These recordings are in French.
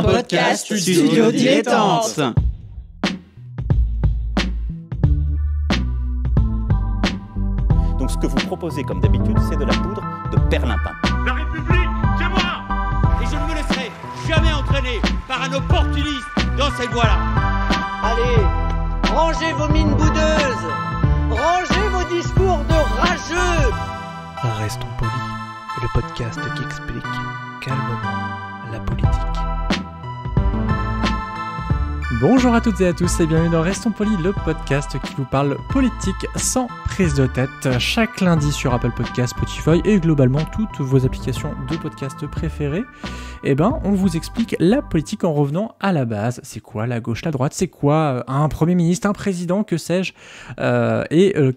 podcast Studio Dilettante. Donc ce que vous proposez comme d'habitude, c'est de la poudre de perlimpin. La République, c'est moi. Et je ne me laisserai jamais entraîner par un opportuniste dans cette voie-là. Allez, rangez vos mines boudeuses, rangez vos discours de rageux. Restons polis, le podcast qui explique calmement la politique. Bonjour à toutes et à tous et bienvenue dans Restons Polis, le podcast qui vous parle politique sans prise de tête. Chaque lundi sur Apple Podcasts, Spotify et globalement toutes vos applications de podcast préférées, on vous explique la politique en revenant à la base. C'est quoi la gauche, la droite? C'est quoi un premier ministre, un président, que sais-je?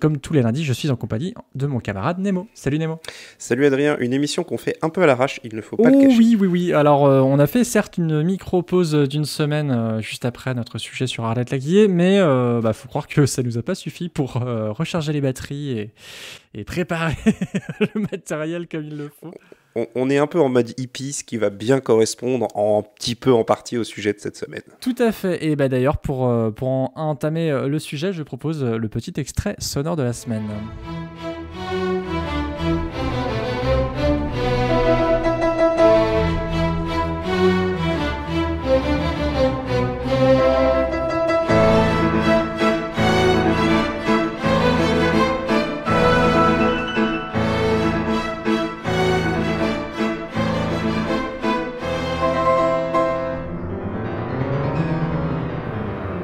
Comme tous les lundis, je suis en compagnie de mon camarade Nemo. Salut Nemo. Salut Adrien, une émission qu'on fait un peu à l'arrache, il ne faut pas le cacher. Oui. Alors, on a fait certes une micro-pause d'une semaine juste après notre sujet sur Arlette Laguillet, mais faut croire que ça nous a pas suffi pour recharger les batteries et préparer le matériel comme il le faut. On est un peu en mode hippie, ce qui va bien correspondre en partie au sujet de cette semaine. Tout à fait. Et d'ailleurs, pour entamer le sujet, je propose le petit extrait sonore de la semaine.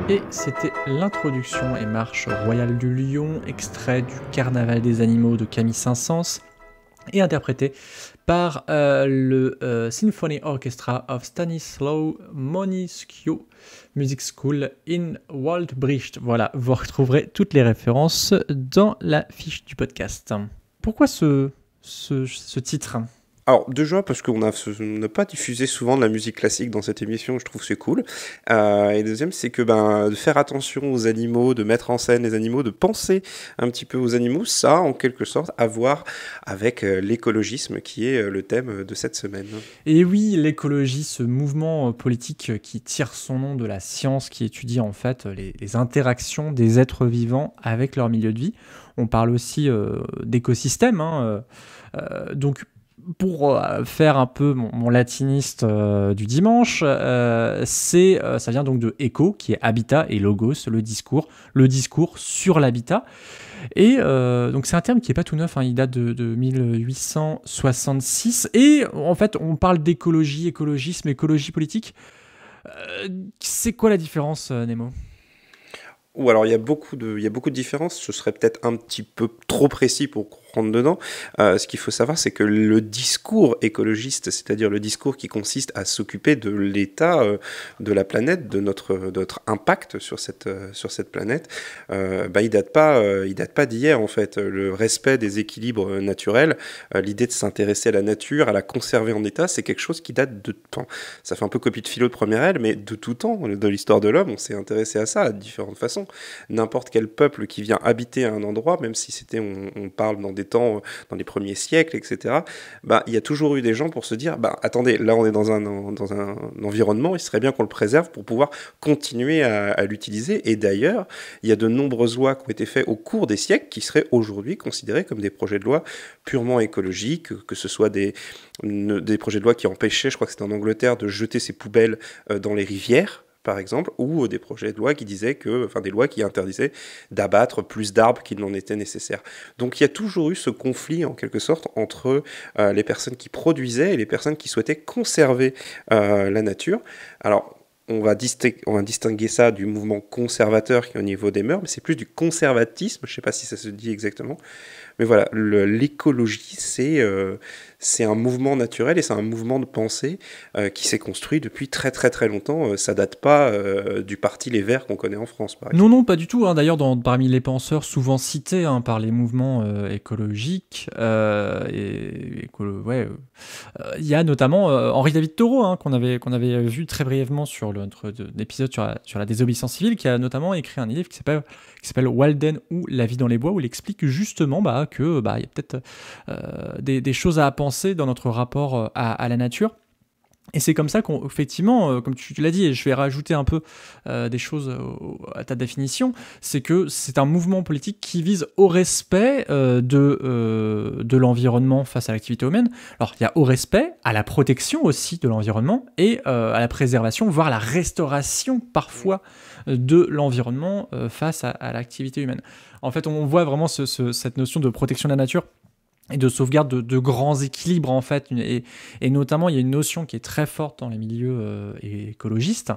Et c'était l'introduction et marche royale du lion, extrait du Carnaval des animaux de Camille Saint-Saëns, et interprété par le Symphony Orchestra of Stanislaw Moniuszko Music School in Waldbrich. Voilà, vous retrouverez toutes les références dans la fiche du podcast. Pourquoi ce titre ? Alors, déjà, parce qu'on n'a pas diffusé souvent de la musique classique dans cette émission, je trouve que c'est cool. Et deuxième, c'est que de faire attention aux animaux, de mettre en scène les animaux, de penser un petit peu aux animaux, ça a en quelque sorte à voir avec l'écologisme qui est le thème de cette semaine. Et oui, l'écologie, ce mouvement politique qui tire son nom de la science, qui étudie en fait les interactions des êtres vivants avec leur milieu de vie. On parle aussi d'écosystème, donc pour faire un peu mon latiniste du dimanche, ça vient donc de éco, qui est habitat, et logos, le discours sur l'habitat. Et donc c'est un terme qui n'est pas tout neuf, il date de 1866. Et en fait, on parle d'écologie, écologisme, écologie politique. C'est quoi la différence, Nemo ? Ou alors il y a beaucoup de différences, ce serait peut-être un petit peu trop précis pour rentrer dedans. Ce qu'il faut savoir, c'est que le discours écologiste, c'est-à-dire le discours qui consiste à s'occuper de l'état de la planète, de notre impact sur cette planète, il date pas d'hier en fait. Le respect des équilibres naturels, l'idée de s'intéresser à la nature, à la conserver en état, c'est quelque chose qui date de temps. Ça fait un peu copie de philo de première aile, mais de tout temps, de l'histoire de l'homme, on s'est intéressé à ça de différentes façons. N'importe quel peuple qui vient habiter à un endroit, même si on parle dans des temps, dans les premiers siècles, etc., il y a toujours eu des gens pour se dire, attendez, là on est dans un environnement, il serait bien qu'on le préserve pour pouvoir continuer à l'utiliser. Et d'ailleurs, il y a de nombreuses lois qui ont été faites au cours des siècles qui seraient aujourd'hui considérées comme des projets de loi purement écologiques, que ce soit des projets de loi qui empêchaient, je crois que c'était en Angleterre, de jeter ses poubelles dans les rivières, par exemple, ou des projets de loi qui disaient des lois qui interdisaient d'abattre plus d'arbres qu'il n'en était nécessaire. Donc il y a toujours eu ce conflit, en quelque sorte, entre les personnes qui produisaient et les personnes qui souhaitaient conserver la nature. Alors, on va distinguer ça du mouvement conservateur qui est au niveau des mœurs, mais c'est plus du conservatisme, je ne sais pas si ça se dit exactement. Mais voilà, l'écologie, c'est un mouvement naturel et c'est un mouvement de pensée qui s'est construit depuis très très très longtemps. Ça date pas du parti Les Verts qu'on connaît en France, par exemple. Non, pas du tout. D'ailleurs, parmi les penseurs souvent cités par les mouvements écologiques, il y a notamment Henri David Thoreau, qu'on avait vu très brièvement sur notre épisode sur la désobéissance civile, qui a notamment écrit un livre qui s'appelle Walden ou La vie dans les bois, où il explique justement que y a peut-être des choses à penser dans notre rapport à la nature. Et c'est comme ça qu'effectivement, comme tu l'as dit, et je vais rajouter un peu des choses à ta définition, c'est que c'est un mouvement politique qui vise au respect de l'environnement face à l'activité humaine. Alors, il y a au respect, à la protection aussi de l'environnement et à la préservation, voire la restauration parfois de l'environnement face à l'activité humaine. En fait, on voit vraiment cette notion de protection de la nature et de sauvegarde de grands équilibres, en fait. Et notamment, il y a une notion qui est très forte dans les milieux écologistes,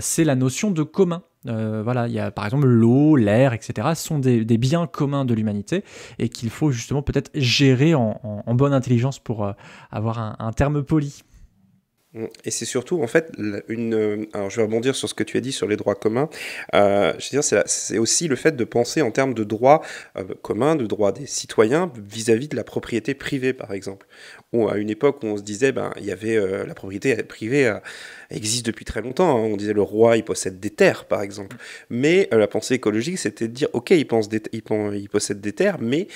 c'est la notion de commun. Voilà, il y a par exemple l'eau, l'air, etc. sont des biens communs de l'humanité et qu'il faut justement peut-être gérer en bonne intelligence pour avoir un terme poli. Et c'est surtout, en fait, alors je vais rebondir sur ce que tu as dit sur les droits communs. Je veux dire, c'est aussi le fait de penser en termes de droits communs, de droits des citoyens vis-à-vis de la propriété privée, par exemple. Ou à une époque où on se disait, il y avait la propriété privée existe depuis très longtemps. On disait le roi, il possède des terres, par exemple. Mais la pensée écologique, c'était de dire, ok, il possède des terres, mais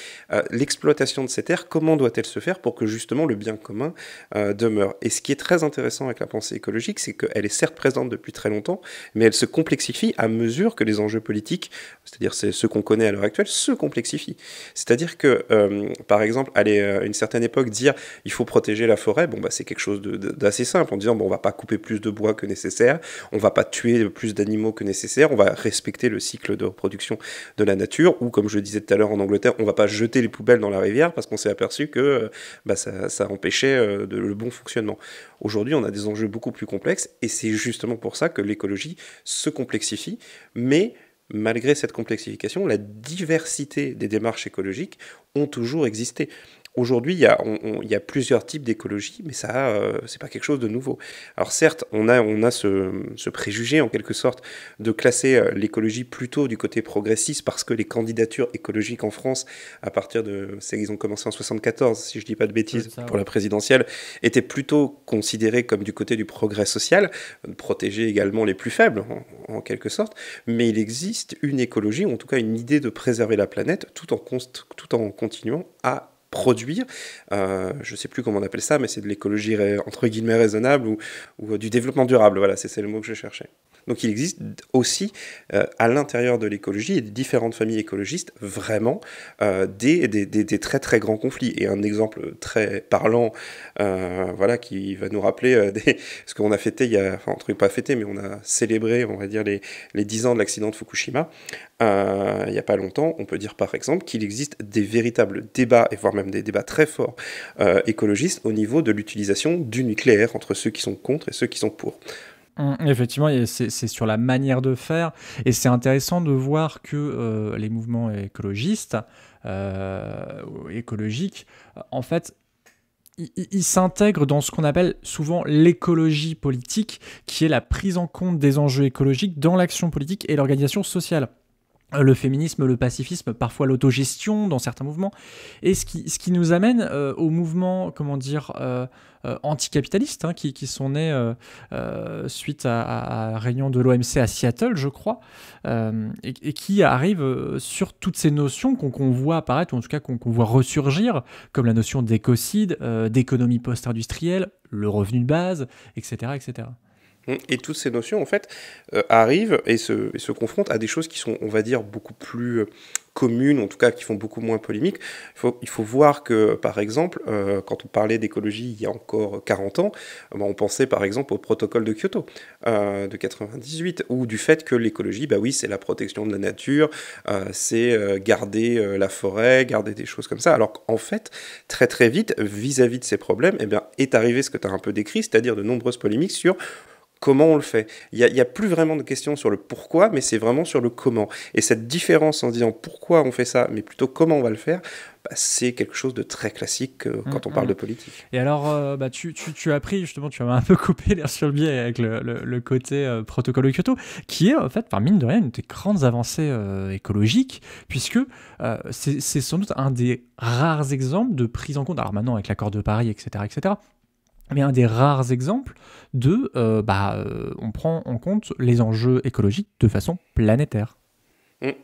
l'exploitation de ces terres, comment doit-elle se faire pour que justement le bien commun demeure? Et ce qui est très intéressant avec la pensée écologique, c'est qu'elle est certes présente depuis très longtemps, mais elle se complexifie à mesure que les enjeux politiques, c'est-à-dire ceux qu'on connaît à l'heure actuelle, se complexifient. C'est-à-dire que, par exemple, à une certaine époque, dire il faut protéger la forêt, c'est quelque chose d'assez simple, en disant on va pas couper plus de bois que nécessaire, on va pas tuer plus d'animaux que nécessaire, on va respecter le cycle de reproduction de la nature, ou comme je disais tout à l'heure en Angleterre, on va pas jeter les poubelles dans la rivière parce qu'on s'est aperçu que ça empêchait le bon fonctionnement. Aujourd'hui, on a des enjeux beaucoup plus complexes et c'est justement pour ça que l'écologie se complexifie, mais malgré cette complexification, la diversité des démarches écologiques ont toujours existé. Aujourd'hui, il y a plusieurs types d'écologie, mais ça, c'est pas quelque chose de nouveau. Alors certes, on a ce préjugé, en quelque sorte, de classer l'écologie plutôt du côté progressiste, parce que les candidatures écologiques en France, à partir ils ont commencé en 74, si je dis pas de bêtises, pour la présidentielle, étaient plutôt considérées comme du côté du progrès social, de protéger également les plus faibles, en quelque sorte. Mais il existe une écologie, ou en tout cas une idée de préserver la planète, tout en continuant à produire, je ne sais plus comment on appelle ça, mais c'est de l'écologie entre guillemets raisonnable ou du développement durable, voilà, c'est le mot que je cherchais. Donc il existe aussi à l'intérieur de l'écologie et des différentes familles écologistes vraiment des très très grands conflits. Et un exemple très parlant, qui va nous rappeler ce qu'on a fêté pas fêté, mais on a célébré, on va dire, les 10 ans de l'accident de Fukushima. Il n'y a pas longtemps, on peut dire par exemple qu'il existe des véritables débats, et voire même des débats très forts écologistes au niveau de l'utilisation du nucléaire entre ceux qui sont contre et ceux qui sont pour. Effectivement, c'est sur la manière de faire, et c'est intéressant de voir que les mouvements écologistes, écologiques, en fait, ils s'intègrent dans ce qu'on appelle souvent l'écologie politique, qui est la prise en compte des enjeux écologiques dans l'action politique et l'organisation sociale. Le féminisme, le pacifisme, parfois l'autogestion dans certains mouvements, et ce qui nous amène aux mouvements, anticapitalistes, qui sont nés suite à la réunion de l'OMC à Seattle, je crois, et qui arrivent sur toutes ces notions qu'on voit apparaître, ou en tout cas qu'on voit ressurgir, comme la notion d'écocide, d'économie post-industrielle, le revenu de base, etc., etc. Et toutes ces notions, en fait, arrivent et se confrontent à des choses qui sont, on va dire, beaucoup plus communes, en tout cas qui font beaucoup moins polémique. Il faut voir que, par exemple, quand on parlait d'écologie il y a encore 40 ans, on pensait par exemple au protocole de Kyoto de 98, ou du fait que l'écologie, c'est la protection de la nature, c'est garder la forêt, garder des choses comme ça. Alors qu'en fait, très très vite, vis-à-vis de ces problèmes, est arrivé ce que tu as un peu décrit, c'est-à-dire de nombreuses polémiques sur comment on le fait. Il y a plus vraiment de questions sur le pourquoi, mais c'est vraiment sur le comment. Et cette différence en disant pourquoi on fait ça, mais plutôt comment on va le faire, c'est quelque chose de très classique quand on parle de politique. Et alors, tu as pris, justement, tu m'as un peu coupé l'air sur le biais avec le côté protocole de Kyoto, qui est, en fait, mine de rien, une des grandes avancées écologiques, puisque c'est sans doute un des rares exemples de prise en compte, alors maintenant avec l'accord de Paris, etc., mais un des rares exemples de on prend en compte les enjeux écologiques de façon planétaire. Oui,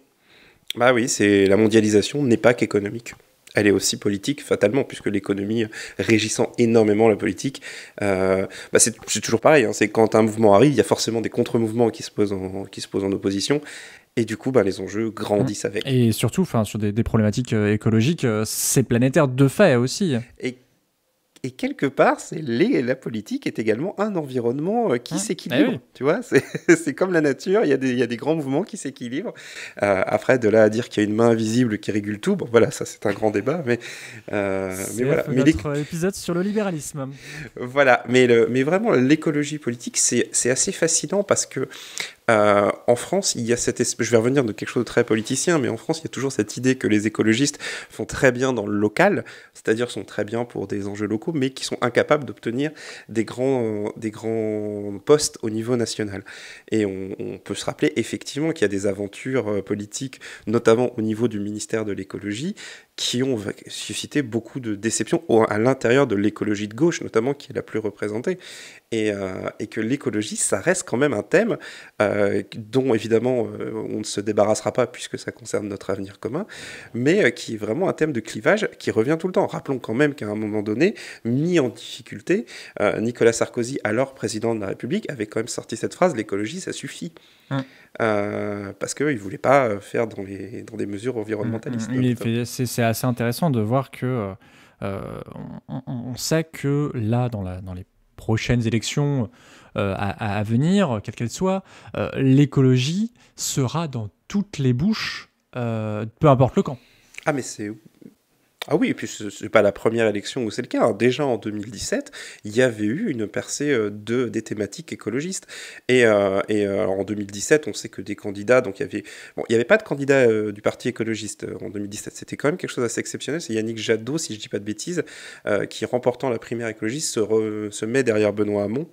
la mondialisation n'est pas qu'économique. elle est aussi politique fatalement, puisque l'économie régissant énormément la politique, c'est toujours pareil, hein, c'est quand un mouvement arrive, il y a forcément des contre-mouvements qui se posent en opposition, et du coup les enjeux grandissent avec. Et surtout sur des problématiques écologiques, c'est planétaire de fait aussi. Et quelque part, la politique est également un environnement qui s'équilibre. Oui. Tu vois, c'est comme la nature, il y a des grands mouvements qui s'équilibrent. Après, de là à dire qu'il y a une main invisible qui régule tout, bon voilà, ça c'est un grand débat. Mais voilà. Notre épisode sur le libéralisme. Voilà, mais vraiment, l'écologie politique, c'est assez fascinant parce que en France, il y a je vais revenir de quelque chose de très politicien, mais en France, il y a toujours cette idée que les écologistes font très bien dans le local, c'est-à-dire sont très bien pour des enjeux locaux, mais qui sont incapables d'obtenir des grands postes au niveau national. Et on peut se rappeler effectivement qu'il y a des aventures politiques, notamment au niveau du ministère de l'écologie, qui ont suscité beaucoup de déceptions à l'intérieur de l'écologie de gauche, notamment, qui est la plus représentée. Et que l'écologie, ça reste quand même un thème dont, évidemment, on ne se débarrassera pas puisque ça concerne notre avenir commun, mais qui est vraiment un thème de clivage qui revient tout le temps. Rappelons quand même qu'à un moment donné, mis en difficulté, Nicolas Sarkozy, alors président de la République, avait quand même sorti cette phrase « l'écologie, ça suffit ». Parce qu'il ne voulait pas faire dans des mesures environnementalistes. C'est assez intéressant de voir que on sait que là, dans les prochaines élections à venir, quelles qu'elles soient, l'écologie sera dans toutes les bouches, peu importe le camp. Ah oui, et puis ce n'est pas la première élection où c'est le cas. Déjà en 2017, il y avait eu une percée des thématiques écologistes. Et alors en 2017, on sait que des candidats, donc il y avait pas de candidat du Parti écologiste en 2017. C'était quand même quelque chose d'assez exceptionnel. C'est Yannick Jadot, si je dis pas de bêtises, qui, remportant la primaire écologiste, se met derrière Benoît Hamon.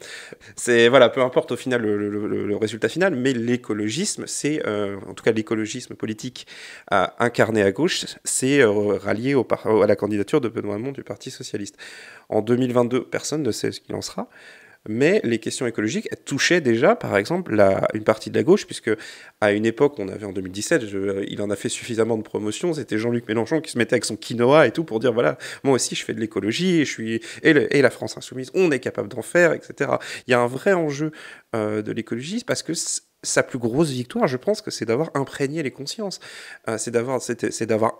Voilà, peu importe au final le résultat final, mais l'écologisme, c'est en tout cas l'écologisme politique incarné à gauche, c'est rallié à la candidature de Benoît Hamon du Parti socialiste. En 2022, personne ne sait ce qu'il en sera, mais les questions écologiques touchaient déjà, par exemple, une partie de la gauche, puisque à une époque, on avait en 2017, il en a fait suffisamment de promotion, c'était Jean-Luc Mélenchon qui se mettait avec son quinoa et tout pour dire, voilà, moi aussi je fais de l'écologie, et la France insoumise, on est capable d'en faire, etc. Il y a un vrai enjeu de l'écologie, parce que sa plus grosse victoire, je pense que c'est d'avoir imprégné les consciences. C'est d'avoir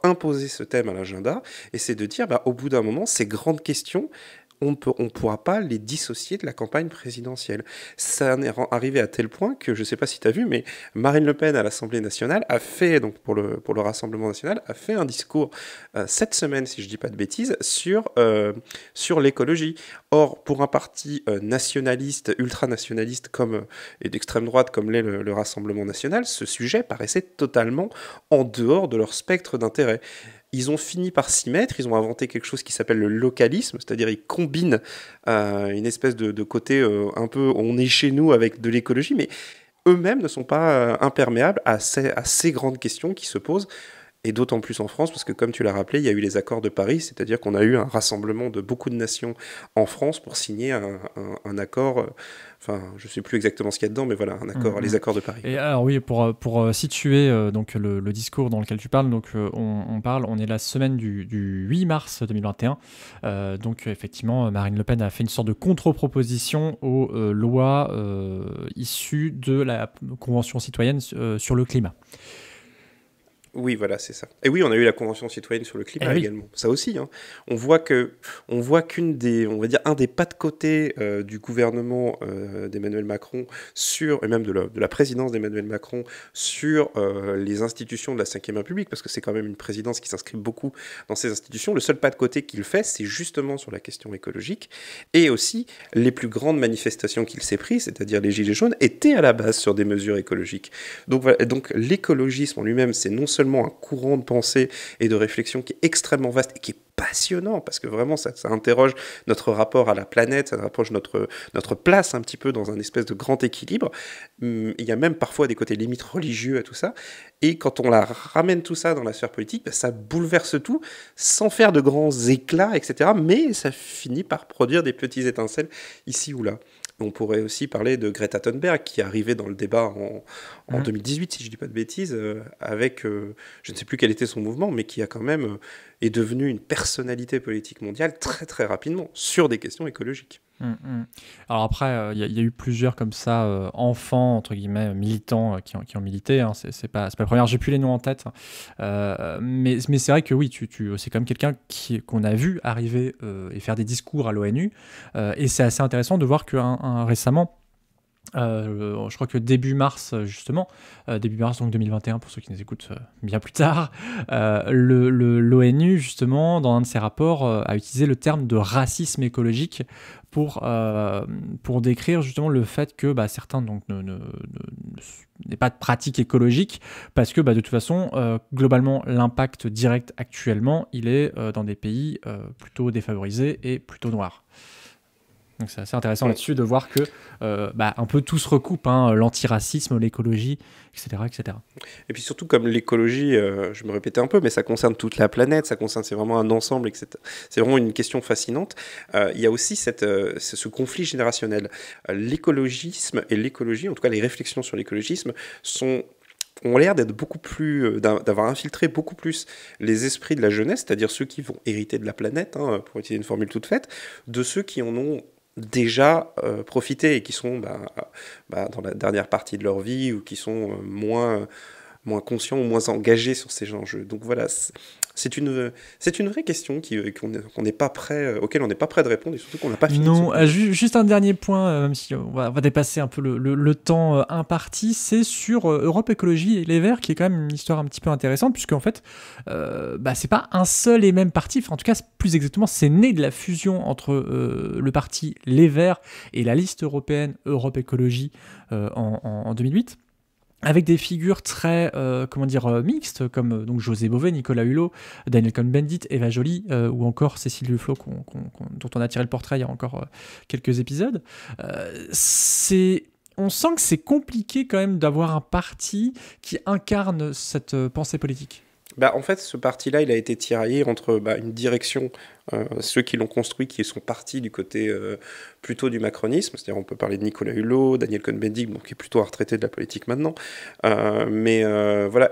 imposé ce thème à l'agenda, et c'est de dire, au bout d'un moment, ces grandes questions, on ne pourra pas les dissocier de la campagne présidentielle. Ça en est arrivé à tel point que, je ne sais pas si tu as vu, mais Marine Le Pen à l'Assemblée nationale a fait, donc pour le Rassemblement national, a fait un discours cette semaine, si je ne dis pas de bêtises, sur l'écologie. Or, pour un parti nationaliste, ultranationaliste et d'extrême droite comme l'est le Rassemblement national, ce sujet paraissait totalement en dehors de leur spectre d'intérêt. Ils ont fini par s'y mettre, ils ont inventé quelque chose qui s'appelle le localisme, c'est-à-dire ils combinent une espèce de côté un peu on est chez nous avec de l'écologie, mais eux-mêmes ne sont pas imperméables à ces grandes questions qui se posent, et d'autant plus en France, parce que comme tu l'as rappelé, il y a eu les accords de Paris, c'est-à-dire qu'on a eu un rassemblement de beaucoup de nations en France pour signer un accord, enfin je ne sais plus exactement ce qu'il y a dedans, mais voilà, un accord, les accords de Paris. Et alors oui, pour situer donc le discours dans lequel tu parles, donc on est la semaine du 8 mars 2021, donc effectivement Marine Le Pen a fait une sorte de contre-proposition aux lois issues de la Convention citoyenne sur le climat. Oui, voilà, c'est ça. Et oui, on a eu la Convention citoyenne sur le climat également. Ça aussi, hein. On voit qu'un des pas de côté du gouvernement d'Emmanuel Macron et même de la présidence d'Emmanuel Macron sur les institutions de la Ve République, parce que c'est quand même une présidence qui s'inscrit beaucoup dans ces institutions. Le seul pas de côté qu'il fait, c'est justement sur la question écologique. Et aussi, les plus grandes manifestations qu'il s'est prises, c'est-à-dire les Gilets jaunes, étaient à la base sur des mesures écologiques. Donc voilà, donc l'écologisme en lui-même, c'est non seulement un courant de pensée et de réflexion qui est extrêmement vaste et qui est passionnant, parce que vraiment ça interroge notre rapport à la planète, ça rapproche notre place un petit peu dans un espèce de grand équilibre. Il y a même parfois des côtés limites religieux à tout ça, et quand on ramène tout ça dans la sphère politique, ça bouleverse tout, sans faire de grands éclats, etc., mais ça finit par produire des petites étincelles ici ou là. On pourrait aussi parler de Greta Thunberg, qui est arrivée dans le débat en 2018, si je ne dis pas de bêtises, avec, je ne sais plus quel était son mouvement, mais qui a quand même est devenue une personnalité politique mondiale très très rapidement sur des questions écologiques. Alors après, il y a eu plusieurs comme ça, enfants, entre guillemets, militants qui ont milité. Hein, c'est pas la première, j'ai plus les noms en tête. Mais c'est vrai que oui, c'est quand même quelqu'un qu'on a vu arriver et faire des discours à l'ONU. Et c'est assez intéressant de voir que récemment, je crois que début mars donc 2021 pour ceux qui nous écoutent bien plus tard, l'ONU justement dans un de ses rapports a utilisé le terme de racisme écologique pour décrire justement le fait que certains donc n'aient pas de pratique écologique parce que de toute façon globalement l'impact direct actuellement il est dans des pays plutôt défavorisés et plutôt noirs. Donc c'est assez intéressant là-dessus de voir que un peu tout se recoupe, l'antiracisme, l'écologie, etc., etc. Et puis surtout comme l'écologie, je me répétais un peu, mais ça concerne toute la planète, c'est vraiment un ensemble, etc. C'est vraiment une question fascinante. Il y a aussi ce conflit générationnel. L'écologisme et l'écologie, en tout cas les réflexions sur l'écologisme, ont l'air d'être beaucoup plus, d'avoir infiltré beaucoup plus les esprits de la jeunesse, c'est-à-dire ceux qui vont hériter de la planète, pour utiliser une formule toute faite, de ceux qui en ont déjà profité et qui sont dans la dernière partie de leur vie ou qui sont moins conscients ou moins engagés sur ces enjeux. Donc voilà, c'est une vraie question qu'on n'est pas prêt, auquel on n'est pas prêt de répondre et surtout qu'on n'a pas fini. Non, juste un dernier point, même si on va dépasser un peu le temps imparti, c'est sur Europe Écologie et les Verts, qui est quand même une histoire un petit peu intéressante, puisque en fait, c'est pas un seul et même parti, enfin, en tout cas, plus exactement, c'est né de la fusion entre le parti Les Verts et la liste européenne Europe Écologie en 2008. Avec des figures très, mixtes, comme donc José Bové, Nicolas Hulot, Daniel Cohn-Bendit, Eva Joly, ou encore Cécile Duflot, dont on a tiré le portrait il y a encore quelques épisodes. On sent que c'est compliqué quand même d'avoir un parti qui incarne cette pensée politique. En fait, ce parti-là, il a été tiraillé entre une direction, ceux qui l'ont construit, qui sont partis du côté plutôt du macronisme, c'est-à-dire on peut parler de Nicolas Hulot, Daniel Cohn-Bendit, qui est plutôt un retraité de la politique maintenant, et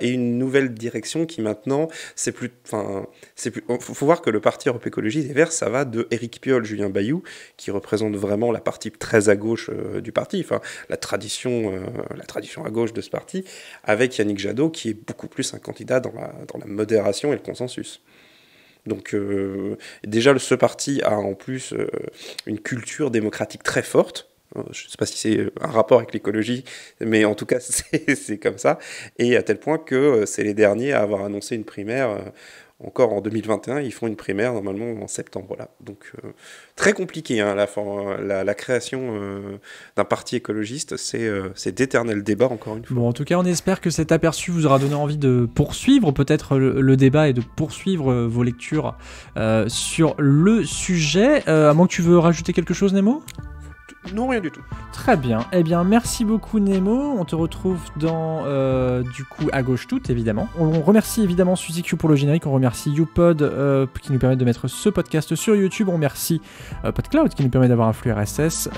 une nouvelle direction qui maintenant, faut voir que le parti Europe Écologie des Verts, ça va de Éric Piolle, Julien Bayou, qui représente vraiment la partie très à gauche du parti, la tradition à gauche de ce parti, avec Yannick Jadot, qui est beaucoup plus un candidat dans la modération et le consensus. Donc déjà, ce parti a en plus une culture démocratique très forte. Je ne sais pas si c'est un rapport avec l'écologie, mais en tout cas, c'est comme ça. Et à tel point que c'est les derniers à avoir annoncé une primaire. Encore en 2021, ils font une primaire normalement en septembre. Là. Donc très compliqué, la création d'un parti écologiste, c'est d'éternel débat encore une fois. Bon, en tout cas, on espère que cet aperçu vous aura donné envie de poursuivre peut-être le débat et de poursuivre vos lectures sur le sujet. À moins que tu veux rajouter quelque chose, Nemo ? Non, rien du tout. Très bien. Eh bien, merci beaucoup, Nemo. On te retrouve dans, À Gauche Toute, évidemment. On remercie évidemment Suzy Q pour le générique. On remercie YouPod qui nous permet de mettre ce podcast sur YouTube. On remercie PodCloud qui nous permet d'avoir un flux RSS.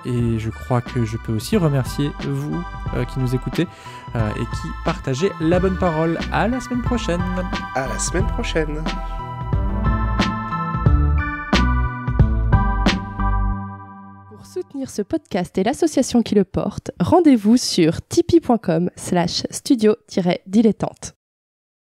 Et je crois que je peux aussi remercier vous qui nous écoutez et qui partagez la bonne parole. À la semaine prochaine. À la semaine prochaine. Pour soutenir ce podcast et l'association qui le porte, rendez-vous sur tipeee.com/studio-dilettante.